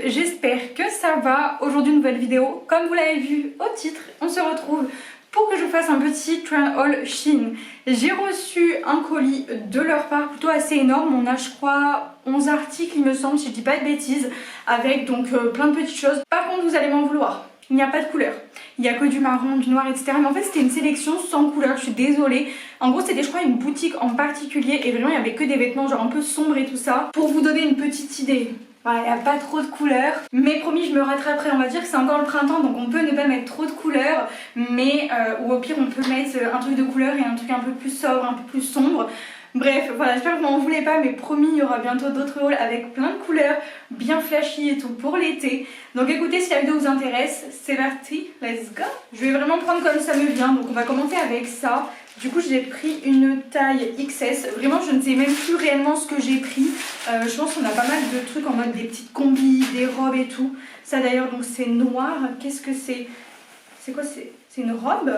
j'espère que ça va. Aujourd'hui nouvelle vidéo, comme vous l'avez vu au titre, on se retrouve pour que je vous fasse un petit try haul Shein. J'ai reçu un colis de leur part plutôt assez énorme, on a je crois 11 articles il me semble si je dis pas de bêtises, avec donc plein de petites choses. Par contre vous allez m'en vouloir, il n'y a pas de couleur, il n'y a que du marron, du noir etc. Mais en fait c'était une sélection sans couleur, je suis désolée. En gros c'était je crois une boutique en particulier et vraiment il n'y avait que des vêtements genre un peu sombres et tout ça. Pour vous donner une petite idée, voilà, il n'y a pas trop de couleurs, mais promis je me rattraperai, on va dire que c'est encore le printemps donc on peut ne pas mettre trop de couleurs, mais ou au pire on peut mettre un truc de couleur et un truc un peu plus sobre, un peu plus sombre. Bref, voilà, j'espère que vous m'en voulez pas, mais promis, il y aura bientôt d'autres hauls avec plein de couleurs, bien flashy et tout pour l'été. Donc écoutez, si la vidéo vous intéresse, c'est parti, let's go. Je vais vraiment prendre comme ça me vient, donc on va commencer avec ça. Du coup, j'ai pris une taille XS. Vraiment, je ne sais même plus réellement ce que j'ai pris. Je pense qu'on a pas mal de trucs en mode des petites combis, des robes et tout. Ça d'ailleurs, donc c'est noir. Qu'est-ce que c'est? C'est quoi? C'est une robe?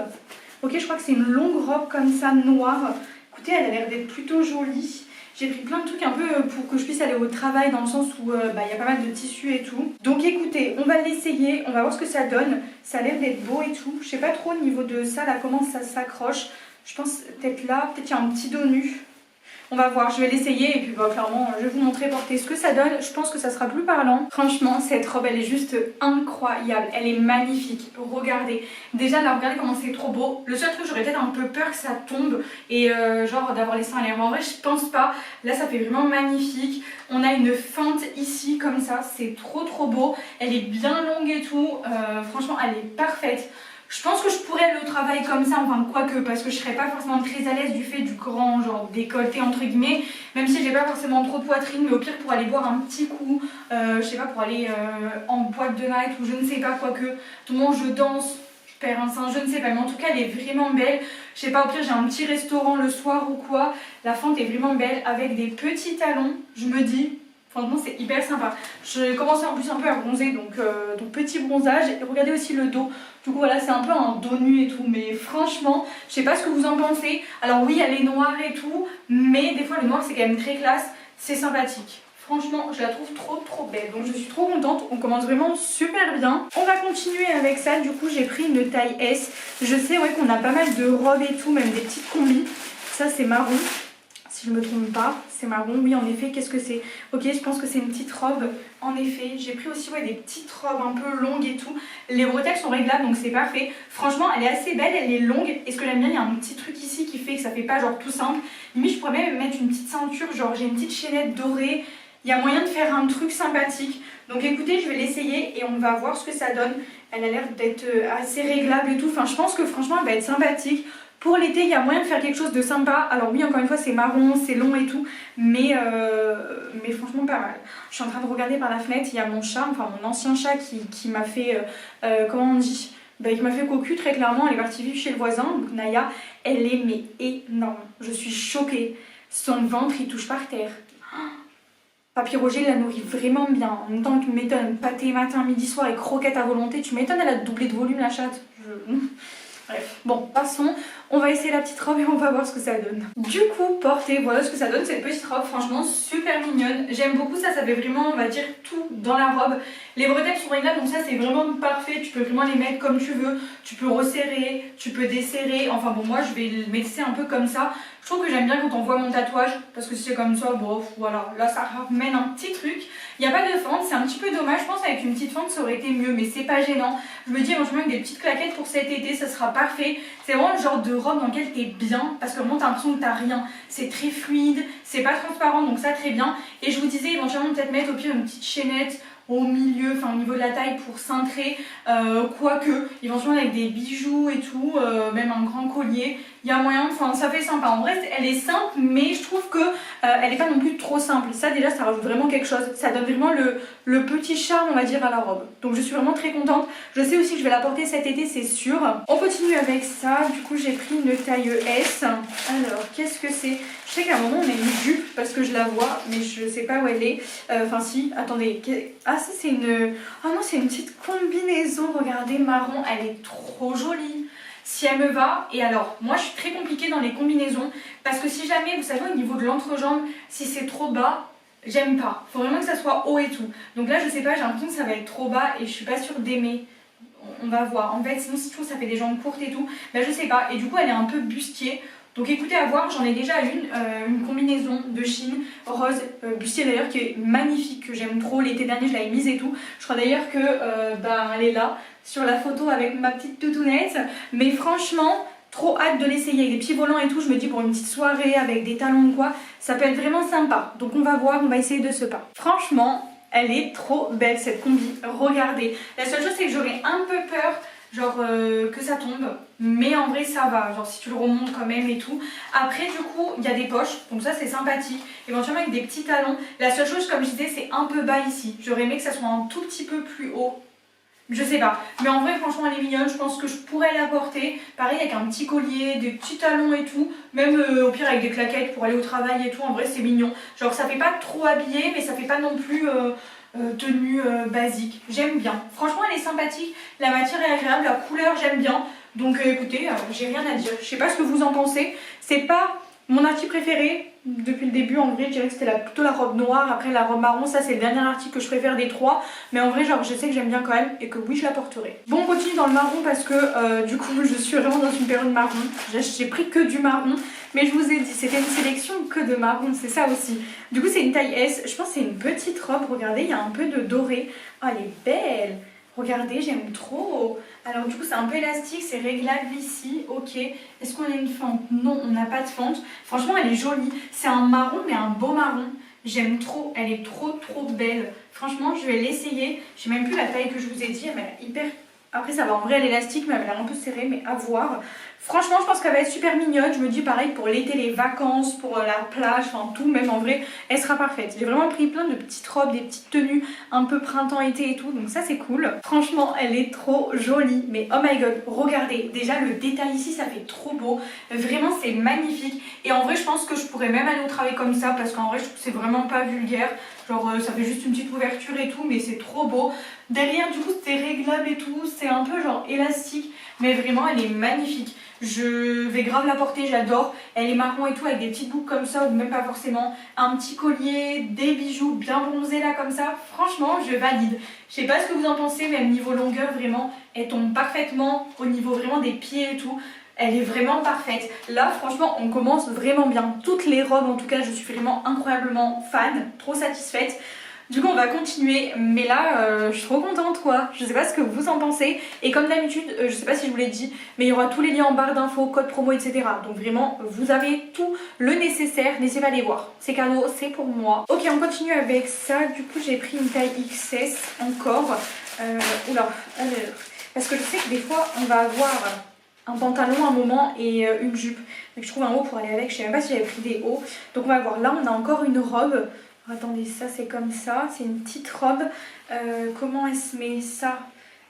Ok, je crois que c'est une longue robe comme ça, noire. Écoutez, elle a l'air d'être plutôt jolie. J'ai pris plein de trucs un peu pour que je puisse aller au travail dans le sens où il y a pas mal de tissus et tout. Donc écoutez, on va l'essayer, on va voir ce que ça donne. Ça a l'air d'être beau et tout. Je sais pas trop au niveau de ça, là, comment ça s'accroche. Je pense peut-être là, peut-être qu'il y a un petit dos nu. On va voir, je vais l'essayer et puis clairement je vais vous montrer porter ce que ça donne. Je pense que ça sera plus parlant. Franchement cette robe elle est juste incroyable, elle est magnifique. Regardez, déjà là regardez comment c'est trop beau. Le seul truc j'aurais peut-être un peu peur que ça tombe et genre d'avoir les seins à l'air. Mais en vrai je pense pas, là ça fait vraiment magnifique. On a une feinte ici comme ça, c'est trop beau. Elle est bien longue et tout, franchement elle est parfaite. Je pense que je pourrais le travailler comme ça, enfin quoique, parce que je serais pas forcément très à l'aise du fait du grand genre décolleté entre guillemets, même si j'ai pas forcément trop de poitrine, mais au pire pour aller boire un petit coup, je sais pas, pour aller en boîte de night ou je ne sais pas, quoique, tout le monde je danse, je perds un sein, je ne sais pas, mais en tout cas elle est vraiment belle. Je sais pas, au pire j'ai un petit restaurant le soir ou quoi, la fente est vraiment belle avec des petits talons, je me dis... Franchement c'est hyper sympa. Je commençais en plus un peu à bronzer donc petit bronzage. Et regardez aussi le dos. Du coup voilà c'est un peu un dos nu et tout. Mais franchement je sais pas ce que vous en pensez. Alors oui elle est noire et tout. Mais des fois le noir c'est quand même très classe. C'est sympathique. Franchement je la trouve trop belle. Donc je suis trop contente. On commence vraiment super bien. On va continuer avec ça. Du coup j'ai pris une taille S. Je sais ouais qu'on a pas mal de robes et tout. Même des petites combis. Ça c'est marron. Si je me trompe pas, c'est marron, oui en effet, qu'est-ce que c'est? Ok, je pense que c'est une petite robe, en effet. J'ai pris aussi ouais, des petites robes un peu longues et tout. Les bretelles sont réglables donc c'est parfait. Franchement, elle est assez belle, elle est longue. Et ce que j'aime bien, il y a un petit truc ici qui fait que ça fait pas genre tout simple. Mais je pourrais même mettre une petite ceinture, genre j'ai une petite chaînette dorée. Il y a moyen de faire un truc sympathique. Donc écoutez, je vais l'essayer et on va voir ce que ça donne. Elle a l'air d'être assez réglable et tout. Enfin, je pense que franchement, elle va être sympathique. Pour l'été, il y a moyen de faire quelque chose de sympa. Alors oui, encore une fois, c'est marron, c'est long et tout, mais franchement pas mal. Je suis en train de regarder par la fenêtre, il y a mon chat, enfin mon ancien chat qui m'a fait, comment on dit, qui m'a fait cocu très clairement. Elle est partie vivre chez le voisin, donc Naya, elle est mais énorme. Je suis choquée. Son ventre, il touche par terre. Papy Roger la nourrit vraiment bien. En même temps, tu m'étonnes, pâté matin, midi, soir et croquettes à volonté. Tu m'étonnes, elle a doublé de volume la chatte. Bref, bon, passons. On va essayer la petite robe et on va voir ce que ça donne. Du coup, portée, voilà ce que ça donne, cette petite robe, franchement super mignonne. J'aime beaucoup ça, ça fait vraiment, on va dire, tout dans la robe. Les bretelles sont réglables, donc ça c'est vraiment parfait. Tu peux vraiment les mettre comme tu veux. Tu peux resserrer, tu peux desserrer. Enfin bon, moi je vais le mettre un peu comme ça. Je trouve que j'aime bien quand on voit mon tatouage, parce que si c'est comme ça, bon, voilà. Là ça ramène un petit truc. Il n'y a pas de fente, c'est un petit peu dommage. Je pense qu'avec une petite fente ça aurait été mieux, mais c'est pas gênant. Je me dis éventuellement avec des petites claquettes pour cet été, ça sera parfait. C'est vraiment le genre de robe dans lequel t'es bien, parce que vraiment t'as l'impression que t'as rien. C'est très fluide, c'est pas transparent, donc ça très bien. Et je vous disais éventuellement peut-être mettre au pire une petite chaînette au milieu, enfin au niveau de la taille pour cintrer, quoique, éventuellement avec des bijoux et tout, même un grand collier, il y a moyen, enfin ça fait sympa. En vrai elle est simple, mais je trouve que elle n'est pas non plus trop simple. Ça déjà ça rajoute vraiment quelque chose, ça donne vraiment le petit charme on va dire à la robe. Donc je suis vraiment très contente. Je sais aussi que je vais la porter cet été c'est sûr. On continue avec ça, du coup j'ai pris une taille S. Alors qu'est-ce que c'est? Je sais qu'à un moment on a une jupe parce que je la vois, mais je sais pas où elle est. Enfin si, attendez. Ah ça c'est une... Ah non c'est une petite combinaison, regardez, marron, elle est trop jolie. Si elle me va, et alors moi je suis très compliquée dans les combinaisons parce que si jamais, vous savez au niveau de l'entrejambe, si c'est trop bas, j'aime pas. Faut vraiment que ça soit haut et tout. Donc là je sais pas, j'ai l'impression que ça va être trop bas et je suis pas sûre d'aimer. On va voir. En fait sinon si je trouve ça fait des jambes courtes et tout, bah je sais pas. Et du coup elle est un peu bustier. Donc écoutez à voir, j'en ai déjà une combinaison de Shein rose bustier d'ailleurs qui est magnifique, que j'aime trop. L'été dernier je l'avais mise et tout. Je crois d'ailleurs que elle est là sur la photo avec ma petite toutounette. Mais franchement, trop hâte de l'essayer avec des petits volants et tout. Je me dis pour une petite soirée avec des talons ou quoi, ça peut être vraiment sympa. Donc on va voir, on va essayer de ce pas. Franchement, elle est trop belle cette combi. Regardez. La seule chose c'est que j'aurais un peu peur genre que ça tombe, mais en vrai ça va, genre si tu le remontes quand même et tout. Après du coup il y a des poches, donc ça c'est sympathique, éventuellement avec des petits talons. La seule chose comme je disais c'est un peu bas ici, j'aurais aimé que ça soit un tout petit peu plus haut. Je sais pas, mais en vrai franchement elle est mignonne, je pense que je pourrais la porter. Pareil avec un petit collier, des petits talons et tout. Même au pire avec des claquettes pour aller au travail et tout, en vrai c'est mignon. Genre ça fait pas trop habillé mais ça fait pas non plus tenue basique. J'aime bien, franchement elle est sympathique, la matière est agréable, la couleur j'aime bien. Donc écoutez, j'ai rien à dire. Je sais pas ce que vous en pensez, c'est pas mon article préféré depuis le début. En vrai je dirais que c'était plutôt la robe noire, après la robe marron, ça c'est le dernier article que je préfère des trois. Mais en vrai genre je sais que j'aime bien quand même et que oui je la porterai. Bon on continue dans le marron parce que du coup je suis vraiment dans une période marron. J'ai pris que du marron, mais je vous ai dit c'était une sélection que de marron, c'est ça aussi. Du coup c'est une taille S, je pense que c'est une petite robe, regardez il y a un peu de doré. Oh elle est belle, regardez j'aime trop. Alors du coup c'est un peu élastique, c'est réglable ici, ok. Est-ce qu'on a une fente? Non, on n'a pas de fente. Franchement elle est jolie, c'est un marron mais un beau marron. J'aime trop, elle est trop belle. Franchement je vais l'essayer. J'ai même plus la taille que je vous ai dit, mais elle est hyper... Après ça va en vrai l'élastique mais elle a l'air un peu serrée, mais à voir. Franchement je pense qu'elle va être super mignonne. Je me dis pareil pour l'été, les vacances, pour la plage, enfin tout, même en vrai elle sera parfaite. J'ai vraiment pris plein de petites robes, des petites tenues un peu printemps-été et tout, donc ça c'est cool. Franchement elle est trop jolie, mais oh my god, regardez, déjà le détail ici ça fait trop beau. Vraiment c'est magnifique et en vrai je pense que je pourrais même aller au travail comme ça parce qu'en vrai je trouve que c'est vraiment pas vulgaire. Genre ça fait juste une petite ouverture et tout, mais c'est trop beau. Derrière du coup c'est réglable et tout, c'est un peu genre élastique, mais vraiment elle est magnifique. Je vais grave la porter, j'adore. Elle est marron et tout avec des petites boucles comme ça, ou même pas forcément. Un petit collier, des bijoux bien bronzés là comme ça. Franchement je valide. Je sais pas ce que vous en pensez, même niveau longueur vraiment, elle tombe parfaitement au niveau vraiment des pieds et tout. Elle est vraiment parfaite. Là franchement on commence vraiment bien. Toutes les robes en tout cas je suis vraiment incroyablement fan, trop satisfaite. Du coup on va continuer, mais là je suis trop contente quoi. Je sais pas ce que vous en pensez. Et comme d'habitude, je sais pas si je vous l'ai dit, mais il y aura tous les liens en barre d'infos, code promo, etc. Donc vraiment vous avez tout le nécessaire, n'hésitez pas à les voir. C'est cadeau, c'est pour moi. Ok on continue avec ça, du coup j'ai pris une taille XS encore. Oula, parce que je sais que des fois on va avoir un pantalon à un moment et une jupe. Donc je trouve un haut pour aller avec, je sais même pas si j'avais pris des hauts. Donc on va voir, là on a encore une robe. Attendez, ça c'est comme ça, c'est une petite robe. Comment elle se met ça?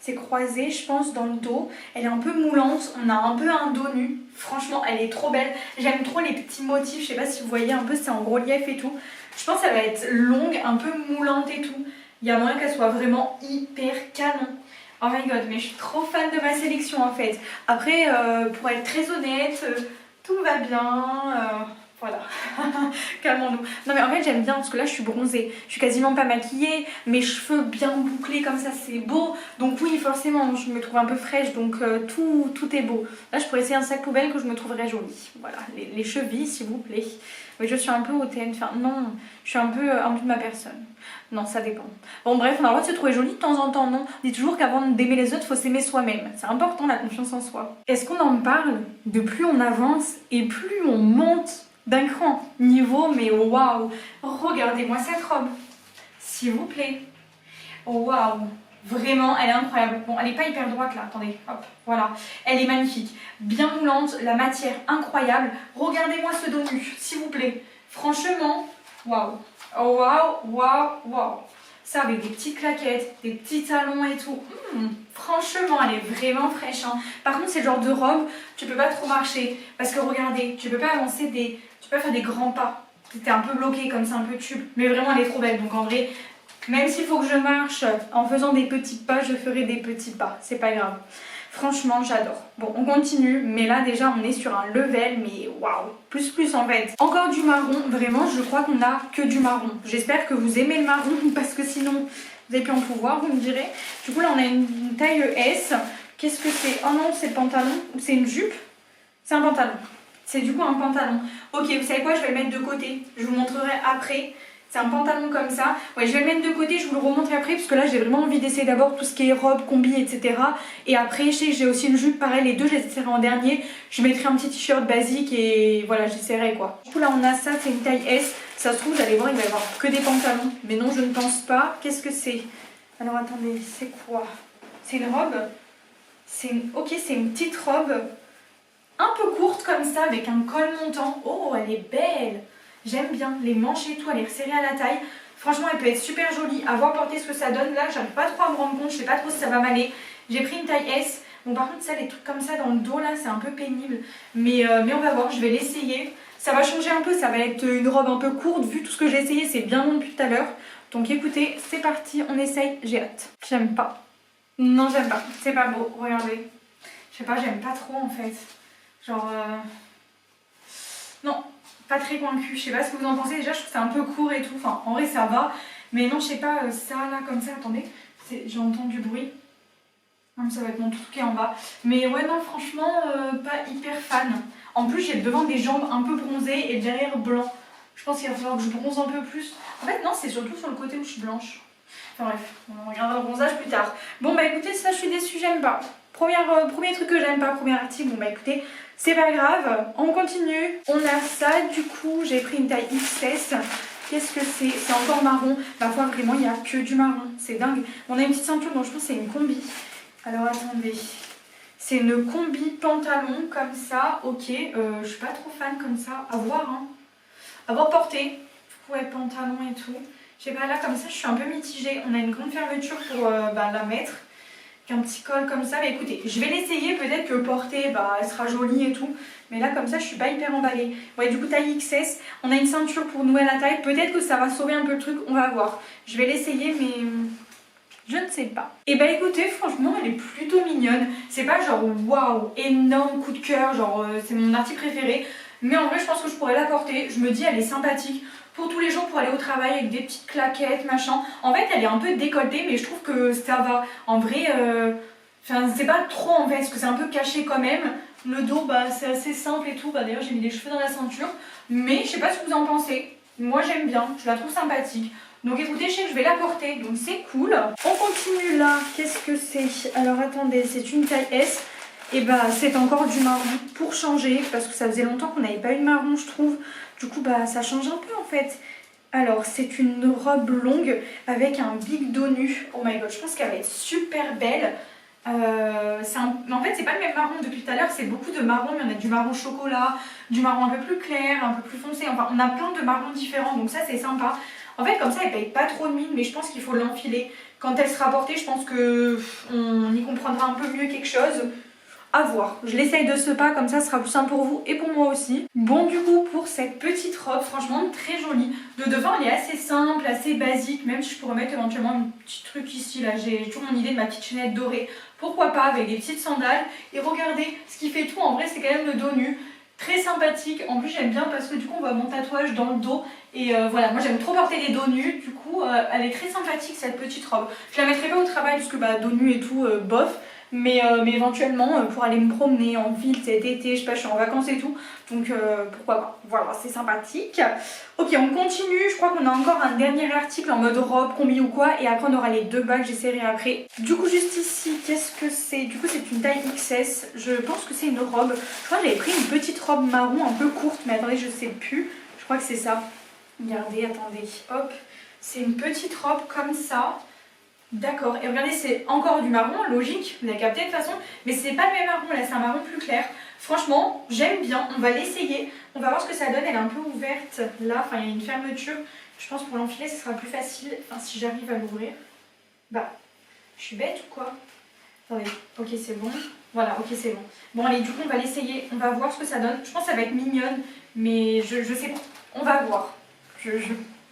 C'est croisé je pense dans le dos. Elle est un peu moulante, on a un peu un dos nu. Franchement elle est trop belle. J'aime trop les petits motifs, je sais pas si vous voyez un peu, c'est en relief et tout. Je pense qu'elle va être longue, un peu moulante et tout. Il y a moyen qu'elle soit vraiment hyper canon. Oh my god, mais je suis trop fan de ma sélection en fait. Après, pour être très honnête, tout va bien. Voilà, calmons-nous. Non mais en fait j'aime bien parce que là je suis bronzée, je suis quasiment pas maquillée, mes cheveux bien bouclés comme ça c'est beau. Donc oui forcément je me trouve un peu fraîche, donc tout est beau. Là je pourrais essayer un sac poubelle que je me trouverais jolie. Voilà, les chevilles s'il vous plaît. Mais je suis un peu hautaine, enfin non, je suis un peu en plus de ma personne. Non ça dépend. Bon bref on a le droit de se trouver jolie de temps en temps, non? On dit toujours qu'avant d'aimer les autres faut s'aimer soi-même. C'est important la confiance en soi. Est-ce qu'on en parle? De plus on avance et plus on monte d'un cran niveau, mais waouh, regardez-moi cette robe s'il vous plaît. Waouh, vraiment elle est incroyable. Bon elle n'est pas hyper droite là, attendez, hop, voilà, elle est magnifique, bien moulante, la matière incroyable. Regardez-moi ce dos nu s'il vous plaît, franchement waouh, waouh. Ça avec des petites claquettes, des petits talons et tout. Franchement, elle est vraiment fraîche. Hein. Par contre, c'est le genre de robe, tu peux pas trop marcher. Parce que regardez, tu peux pas avancer tu peux faire des grands pas. T'es un peu bloqué comme c'est un peu tube. Mais vraiment, elle est trop belle. Donc en vrai, même s'il faut que je marche en faisant des petits pas, je ferai des petits pas. C'est pas grave. Franchement, j'adore. Bon, on continue, mais là déjà on est sur un level, mais waouh, plus en fait. Encore du marron, vraiment je crois qu'on a que du marron. J'espère que vous aimez le marron parce que sinon vous avez pu en pouvoir, vous me direz. Du coup là on a une taille S. Qu'est-ce que c'est? Oh non, c'est le pantalon ou c'est une jupe? C'est un pantalon. C'est du coup un pantalon. Ok, vous savez quoi, je vais le mettre de côté. Je vous montrerai après. C'est un pantalon comme ça. Ouais, je vais le mettre de côté, je vous le remonterai après parce que là j'ai vraiment envie d'essayer d'abord tout ce qui est robe, combi, etc. Et après, je sais que j'ai aussi une jupe, pareil, les deux je les essaierai en dernier. Je mettrai un petit t-shirt basique et voilà, j'essaierai quoi. Du coup là on a ça, c'est une taille S. Ça se trouve, vous allez voir, il va y avoir que des pantalons. Mais non, je ne pense pas. Qu'est-ce que c'est? Alors attendez, c'est quoi? C'est une robe? Ok, c'est une petite robe un peu courte comme ça avec un col montant. Oh, elle est belle! J'aime bien les manches et tout, elle est resserrée à la taille. Franchement, elle peut être super jolie. À voir porter ce que ça donne. Là, j'arrive pas trop à me rendre compte. Je sais pas trop si ça va m'aller. J'ai pris une taille S. Bon, par contre, ça, les trucs comme ça dans le dos, là, c'est un peu pénible. Mais on va voir. Je vais l'essayer. Ça va changer un peu. Ça va être une robe un peu courte. Vu tout ce que j'ai essayé, c'est bien long depuis tout à l'heure. Donc, écoutez, c'est parti. On essaye. J'ai hâte. J'aime pas. Non, j'aime pas. C'est pas beau. Regardez. Je sais pas, j'aime pas trop en fait. Genre... Non. Pas très convaincue, je sais pas ce que vous en pensez, déjà je trouve que c'est un peu court et tout, enfin en vrai ça va, mais non je sais pas, ça là comme ça, attendez, j'entends du bruit, non, ça va être mon truc qui est en bas, mais ouais non franchement pas hyper fan, en plus j'ai le devant des jambes un peu bronzées et le derrière blanc, je pense qu'il va falloir que je bronze un peu plus, en fait non c'est surtout sur le côté où je suis blanche, enfin bref, on regardera le bronzage plus tard. Bon bah écoutez ça je suis déçue, j'aime pas. Premier truc que j'aime pas, premier article, bon bah écoutez, c'est pas grave, on continue. On a ça, du coup, j'ai pris une taille XS. Qu'est-ce que c'est? C'est encore marron. Ma foi, vraiment, il n'y a que du marron. C'est dingue. On a une petite ceinture, donc je pense que c'est une combi. Alors attendez. C'est une combi pantalon comme ça. Ok, je suis pas trop fan comme ça. À voir, hein. À voir porter. Ouais, pantalon et tout. Je sais pas, là, comme ça, je suis un peu mitigée. On a une grande fermeture pour la mettre. Un petit col comme ça, mais écoutez, je vais l'essayer, peut-être que porter, elle sera jolie et tout, mais là comme ça je suis pas hyper emballée. Ouais, du coup taille XS, on a une ceinture pour nouer la taille, peut-être que ça va sauver un peu le truc, on va voir. Je vais l'essayer, mais je ne sais pas. Et bah écoutez, franchement elle est plutôt mignonne, c'est pas genre waouh, énorme coup de cœur, genre c'est mon article préféré, mais en vrai je pense que je pourrais la porter, je me dis elle est sympathique. Pour tous les jours, pour aller au travail avec des petites claquettes, machin. En fait, elle est un peu décolletée, mais je trouve que ça va. En vrai, c'est pas trop en fait, parce que c'est un peu caché quand même. Le dos, c'est assez simple et tout. D'ailleurs, j'ai mis des cheveux dans la ceinture. Mais je sais pas ce que vous en pensez. Moi, j'aime bien. Je la trouve sympathique. Donc écoutez, je sais que je vais la porter. Donc c'est cool. On continue là. Qu'est-ce que c'est? Alors attendez, c'est une taille S. Et c'est encore du marron pour changer. Parce que ça faisait longtemps qu'on n'avait pas eu de marron, je trouve. Du coup, ça change un peu en fait. Alors, c'est une robe longue avec un big dos nu. Oh my god, je pense qu'elle va être super belle. En fait, c'est pas le même marron depuis tout à l'heure. C'est beaucoup de marron. Il y en a du marron chocolat, du marron un peu plus clair, un peu plus foncé. Enfin, on a plein de marrons différents. Donc ça, c'est sympa. En fait, comme ça, elle paye pas trop de mine. Mais je pense qu'il faut l'enfiler. Quand elle sera portée, je pense qu'on y comprendra un peu mieux quelque chose. À voir, je l'essaye de ce pas, comme ça ce sera plus simple pour vous et pour moi aussi. Bon du coup pour cette petite robe, franchement très jolie. De devant elle est assez simple, assez basique, même si je pourrais mettre éventuellement un petit truc ici là. J'ai toujours mon idée de ma petite chaînette dorée, pourquoi pas avec des petites sandales. Et regardez, ce qui fait tout en vrai c'est quand même le dos nu. Très sympathique, en plus j'aime bien parce que du coup on voit mon tatouage dans le dos. Et voilà, moi j'aime trop porter les dos nus, du coup elle est très sympathique cette petite robe. Je la mettrai pas au travail parce que dos nu et tout, bof. Mais éventuellement pour aller me promener en ville cet été, je sais pas, je suis en vacances et tout, donc pourquoi pas, voilà, c'est sympathique. Ok, on continue, je crois qu'on a encore un dernier article en mode robe, combi ou quoi, et après on aura les deux bagues, j'essaierai après. Du coup juste ici, qu'est-ce que c'est? Du coup c'est une taille XS, je pense que c'est une robe, je crois que j'avais pris une petite robe marron un peu courte, mais attendez, je sais plus, je crois que c'est ça. Regardez, attendez, hop, c'est une petite robe comme ça. D'accord, et regardez c'est encore du marron, logique, vous avez capté de toute façon, mais c'est pas le même marron, là c'est un marron plus clair. Franchement, j'aime bien, on va l'essayer, on va voir ce que ça donne, elle est un peu ouverte là, enfin il y a une fermeture, je pense pour l'enfiler ce sera plus facile, enfin si j'arrive à l'ouvrir. Je suis bête ou quoi? Attendez, ok c'est bon, voilà, ok c'est bon. Bon allez, du coup on va l'essayer, on va voir ce que ça donne, je pense que ça va être mignonne, mais je sais pas, on va voir, je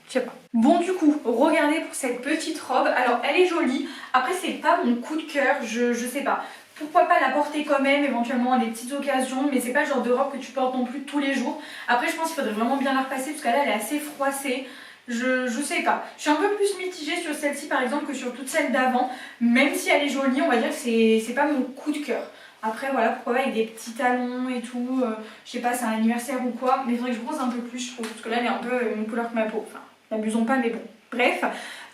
sais pas. Bon du coup, regardez pour cette petite robe. Alors elle est jolie. Après c'est pas mon coup de cœur, je sais pas. pourquoi pas la porter quand même, éventuellement à des petites occasions, mais c'est pas le genre de robe que tu portes non plus tous les jours. Après, je pense qu'il faudrait vraiment bien la repasser parce qu'elle elle est assez froissée. Je sais pas. Je suis un peu plus mitigée sur celle-ci par exemple que sur toutes celles d'avant. Même si elle est jolie, on va dire que c'est pas mon coup de cœur. Après voilà, pourquoi pas avec des petits talons et tout. Je sais pas, c'est un anniversaire ou quoi. Mais il faudrait que je bronze un peu plus, je trouve. Parce que là, elle est un peu une couleur que ma peau. Enfin, n'abusons pas, mais bon. Bref,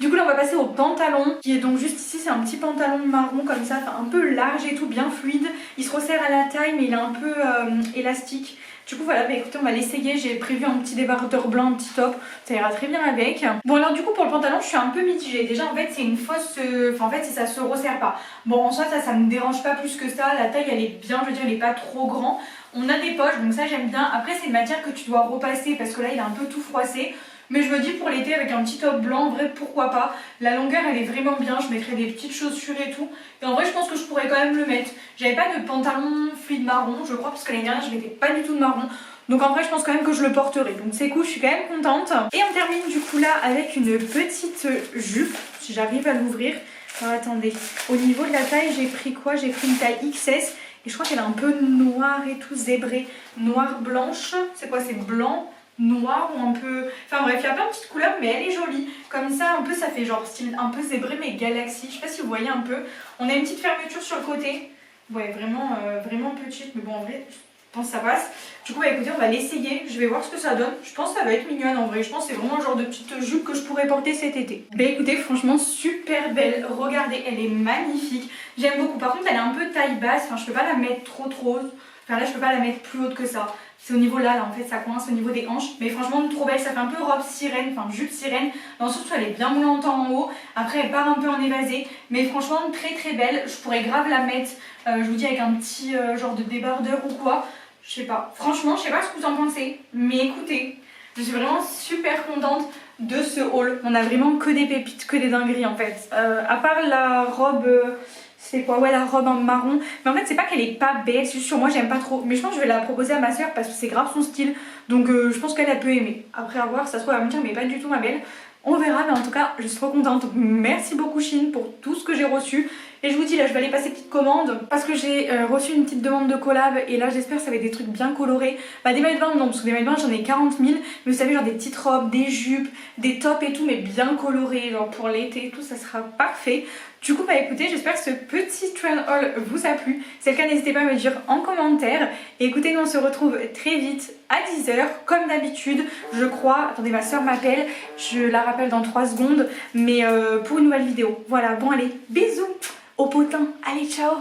du coup là on va passer au pantalon qui est donc juste ici, c'est un petit pantalon marron comme ça, un peu large et tout, bien fluide. Il se resserre à la taille mais il est un peu élastique. Du coup voilà, bah écoutez, on va l'essayer. J'ai prévu un petit débardeur blanc, un petit top, ça ira très bien avec. Bon alors du coup pour le pantalon je suis un peu mitigée. Déjà en fait c'est une fausse, enfin en fait ça se resserre pas. Bon en soi ça me dérange pas plus que ça, la taille elle est bien, je veux dire elle est pas trop grand. On a des poches donc ça j'aime bien. Après c'est une matière que tu dois repasser parce que là il est un peu tout froissé. Mais je me dis pour l'été avec un petit top blanc, en vrai pourquoi pas. La longueur elle est vraiment bien, je mettrai des petites chaussures et tout. Et en vrai je pense que je pourrais quand même le mettre. J'avais pas de pantalon fluide marron je crois parce que l'année dernière je mettais pas du tout de marron. Donc en vrai je pense quand même que je le porterai. Donc c'est cool, je suis quand même contente. Et on termine du coup là avec une petite jupe, si j'arrive à l'ouvrir. Alors attendez, au niveau de la taille j'ai pris quoi? J'ai pris une taille XS. Et je crois qu'elle est un peu noire et tout, zébrée. Noire blanche, c'est quoi? C'est blanc noir ou un peu... Enfin bref, il y a plein de petites couleurs mais elle est jolie. Comme ça, un peu ça fait genre style un peu zébré mais galaxie. Je sais pas si vous voyez un peu. On a une petite fermeture sur le côté. Ouais, vraiment, vraiment petite. Mais bon, en vrai, je pense que ça passe. Du coup, bah, écoutez, on va l'essayer. Je vais voir ce que ça donne. Je pense que ça va être mignonne en vrai. Je pense que c'est vraiment le genre de petite jupe que je pourrais porter cet été. Bah écoutez, franchement, super belle. Regardez, elle est magnifique. J'aime beaucoup. Par contre, elle est un peu taille basse. Enfin, je peux pas la mettre trop haute. Enfin là, je peux pas la mettre plus haute que ça. C'est au niveau là en fait ça coince au niveau des hanches. Mais franchement trop belle, ça fait un peu robe sirène, enfin jupe sirène. Dans le sens où elle est bien moulante en haut. Après elle part un peu en évasé. Mais franchement très belle. Je pourrais grave la mettre, je vous dis avec un petit genre de débardeur ou quoi. Je sais pas. Franchement je sais pas ce que vous en pensez. Mais écoutez, je suis vraiment super contente de ce haul. On a vraiment que des pépites, que des dingueries en fait. À part la robe... c'est quoi? Ouais, la robe en marron. Mais en fait, c'est pas qu'elle est pas belle, c'est juste sur moi, j'aime pas trop. Mais je pense que je vais la proposer à ma soeur parce que c'est grave son style. Donc je pense qu'elle peut aimer. Après avoir, ça se trouve, elle va me dire, mais pas du tout ma belle. On verra, mais en tout cas, je suis trop contente. Merci beaucoup, Shein, pour tout ce que j'ai reçu. Et je vous dis, là, je vais aller passer petite commande parce que j'ai reçu une petite demande de collab. Et là, j'espère que ça va être des trucs bien colorés. Bah, des maillots de bain, non, parce que des maillots de bain, j'en ai 40 000. Mais vous savez, genre des petites robes, des jupes, des tops et tout, mais bien colorés. Genre pour l'été et tout, ça sera parfait. Du coup, bah écoutez, j'espère que ce petit trend haul vous a plu. Si c'est le cas, n'hésitez pas à me le dire en commentaire. Et écoutez, nous on se retrouve très vite à 10 h comme d'habitude, je crois. Attendez, ma soeur m'appelle, je la rappelle dans 3 secondes, mais pour une nouvelle vidéo. Voilà, bon allez, bisous au potin, allez ciao.